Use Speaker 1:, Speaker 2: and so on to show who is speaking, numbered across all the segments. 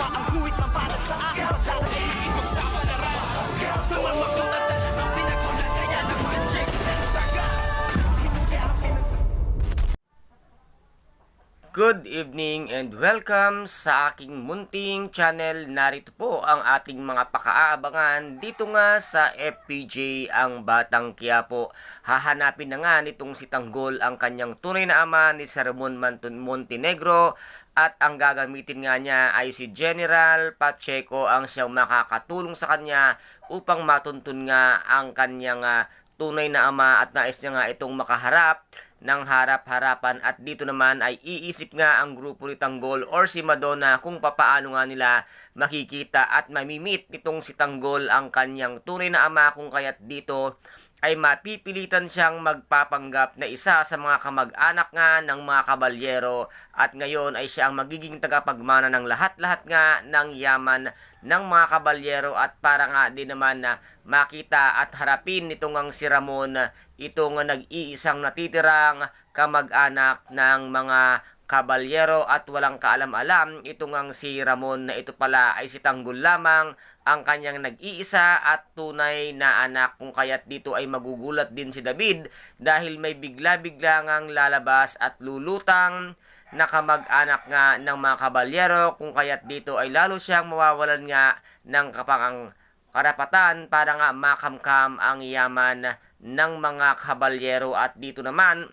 Speaker 1: tama ang guhit na para sa akin. Pagdala ay ipagsapalaran sa mga katatan ang pinagulan kaya naman check and saga.
Speaker 2: Good evening and welcome sa aking munting channel. Narito po ang ating mga pakaabangan dito nga sa FPJ ang Batang Quiapo. Hahanapin na nga nitong si Tanggol ang kanyang tunay na ama ni Sir Ramon Montenegro at ang gagamitin nga niya ay si General Pacheco ang siyang makakatulong sa kanya upang matuntun nga ang kanyang tunay na ama at nais niya nga itong makaharap ng harap-harapan at dito naman ay iisip nga ang grupo ni Tanggol or si Madonna kung papaano nga nila makikita at mamimit nitong si Tanggol ang kanyang tunay na ama kung kaya't dito ay mapipilitan siyang magpapanggap na isa sa mga kamag-anak nga ng mga kabalyero at ngayon ay siya ang magiging tagapagmana ng lahat-lahat nga ng yaman ng mga kabalyero at para nga din naman na makita at harapin nitong ang si Ramon itong nag-iisang natitirang kamag-anak ng mga kabalyero at walang kaalam-alam itong ang si Ramon na ito pala ay si Tanggol lamang ang kanyang nag-iisa at tunay na anak kung kaya't dito ay magugulat din si David dahil may bigla-bigla ngang lalabas at lulutang na kamag-anak nga ng mga kabalyero kung kaya't dito ay lalo siyang mawawalan nga ng kapangang karapatan para nga makamkam ang yaman ng mga kabalyero at dito naman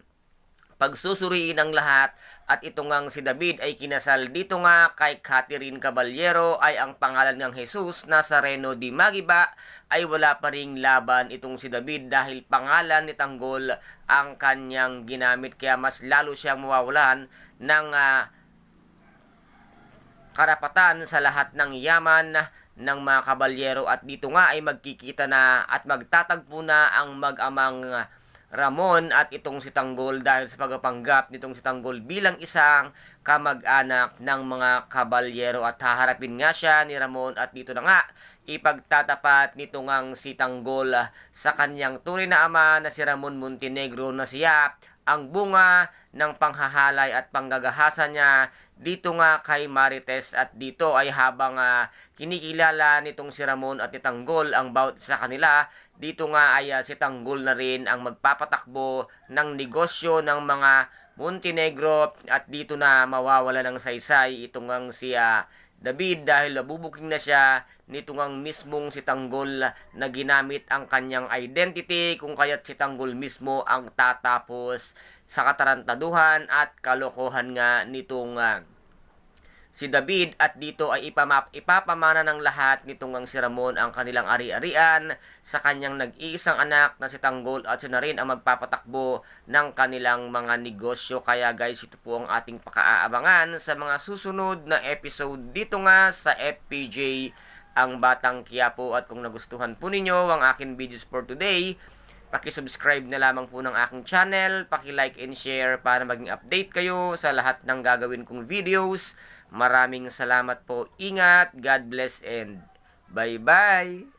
Speaker 2: pagsusuriin ang lahat at ito ngang si David ay kinasal dito nga kay Catherine Caballero ay ang pangalan ng Jesus Nazareno di Magiba ay wala pa ring laban itong si David dahil pangalan ni Tanggol ang kanyang ginamit kaya mas lalo siyang mawawalan ng karapatan sa lahat ng yaman ng mga kabalyero at dito nga ay magkikita na at magtatagpo na ang mag-amang Ramon at itong si Tanggol dahil sa pagpapanggap nitong si Tanggol bilang isang kamag-anak ng mga kabalyero at haharapin nga siya ni Ramon at dito na nga ipagtatapat nito ngang si Tanggol sa kanyang tunay na ama na si Ramon Montenegro na siya ang bunga ng panghahalay at panggagahasa niya dito nga kay Marites at dito ay habang kinikilala nitong si Ramon at ni Tanggol ang bawat sa kanila dito nga ay si Tanggol na rin ang magpapatakbo ng negosyo ng mga Montenegro at dito na mawawala ng saysay itong ang si David dahil nabubuking na siya nitong ang mismong si Tanggol na ginamit ang kanyang identity kung kaya't si Tanggol mismo ang tatapos sa katarantaduhan at kalokohan nga nitong si David at dito ay ipapamana ng lahat nitong ang si Ramon ang kanilang ari-arian sa kanyang nag-iisang anak na si Tanggol at siya na rin ang magpapatakbo ng kanilang mga negosyo. Kaya guys, ito po ang ating pakaabangan sa mga susunod na episode dito nga sa FPJ ang Batang Quiapo at kung nagustuhan po ninyo ang aking videos for today, paki-subscribe na lamang po ng aking channel, paki-like and share para maging update kayo sa lahat ng gagawin kong videos. Maraming salamat po. Ingat, God bless and bye-bye!